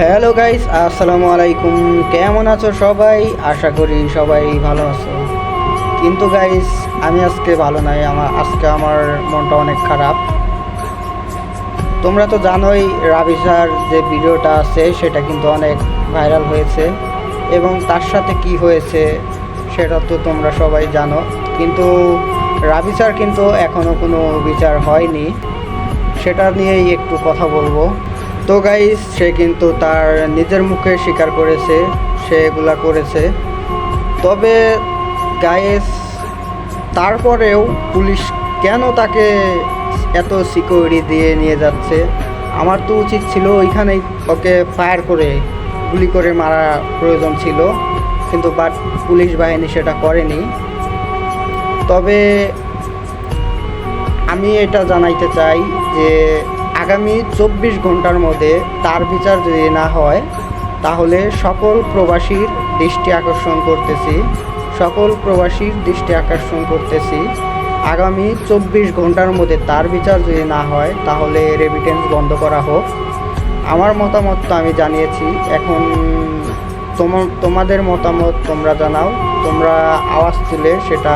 Hello guys, আসসালামু আলাইকুম। কেমন আছো সবাই? আশা করি সবাই ভালো আছো। কিন্তু গাইস, আমি আজকে ভালো নাই। আমার মনটা অনেক খারাপ। তোমরা তো জানোই রাবিসার যে ভিডিওটা আছে সেটা কিন্তু অনেক ভাইরাল হয়েছে, এবং তার সাথে কি হয়েছে সেটা তো তোমরা সবাই জানো। কিন্তু রাবিসার কিন্তু এখনও কোনো বিচার হয়নি, সেটা নিয়েই একটু কথা বলবো। তো গাইস, সে কিন্তু তার নিজের মুখে স্বীকার করেছে সে এগুলা করেছে। তবে গাইস, তারপরেও পুলিশ কেন তাকে এত সিকিউরিটি দিয়ে নিয়ে যাচ্ছে? আমার তো উচিত ছিল ওইখানেই ওকে ফায়ার করে গুলি করে মারা প্রয়োজন ছিল, কিন্তু বাট পুলিশ বাহিনী সেটা করেনি। তবে আমি এটা জানাইতে চাই যে আগামী 24 ঘন্টার মধ্যে তার বিচার যদি না হয়, তাহলে সকল প্রবাসীর দৃষ্টি আকর্ষণ করতেছি আগামী 24 ঘন্টার মধ্যে তার বিচার যদি না হয়, তাহলে রেমিটেন্স বন্ধ করা হোক। আমার মতামত তো আমি জানিয়েছি। এখন তোমাদের মতামত তোমরা জানাও, তোমরা আওয়াজ তুলে সেটা।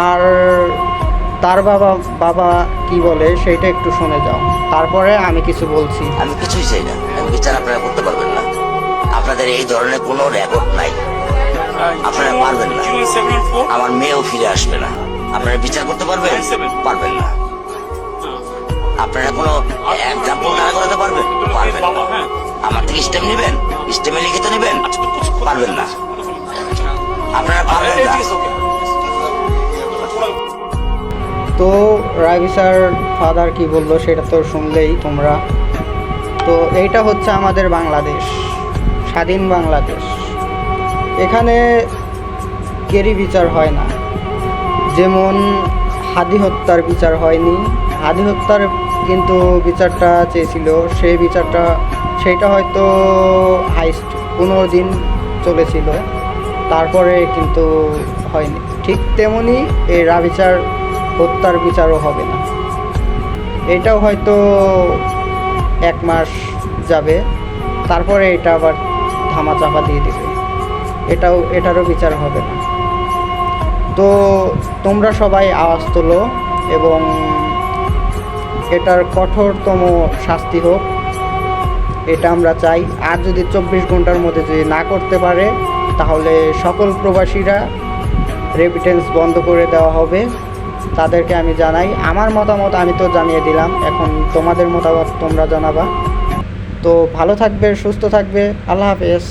আর তার বাবা কি বলে সেটা একটু শুনে যাও, তারপরে আমি কিছু বলছি। আমি কিছুই চাই না, আমি বিচার আপনারা করতে পারবেন না। আপনাদের এই ধরনের কোনো রেকর্ড নাই, আপনারা পারবেন না। আমার মেয়েও ফিরে আসবে না। আপনারা বিচার করতে পারবেন না। আপনারা কোনো এক্সাম্পল দাঁড়া করাতে পারবেন না। আমার থেকে স্টেপ নেবেন, স্টেপে লিখিত নেবেন, পারবেন না। আপনারা পারবেন না। তো রাবিসার ফাদার কি বললো সেটা তো শুনলেই তোমরা। তো এইটা হচ্ছে আমাদের বাংলাদেশ, স্বাধীন বাংলাদেশ। এখানে কেরি বিচার হয় না। যেমন হাদি হত্যার বিচার হয়নি। হাদি হত্যার কিন্তু বিচারটা চেয়েছিল, সেইটা হয়তো হাইস্ট 15 দিন চলেছিল, তারপরে কিন্তু হয়নি। ঠিক তেমনি এই রাবিচার হত্যার বিচারও হবে না। এটাও হয়তো 1 মাস যাবে, তারপরে এটা আবার ধামাচাপা দিয়ে দেবে, এটারও বিচার হবে না। তো তোমরা সবাই আওয়াজ তোলো এবং এটার কঠোরতম শাস্তি হোক, এটা আমরা চাই। আর যদি 24 ঘন্টার মধ্যে যদি না করতে পারে, তাহলে সকল প্রবাসীরা রেমিটেন্স বন্ধ করে দেওয়া হবে। তাদেরকে আমি জানাই আমার মতামত, আমি তো জানিয়ে দিলাম। এখন তোমাদের মতামত তোমরা জানাবা। তো ভালো থাকবে, সুস্থ থাকবে। আল্লাহ হাফেজ।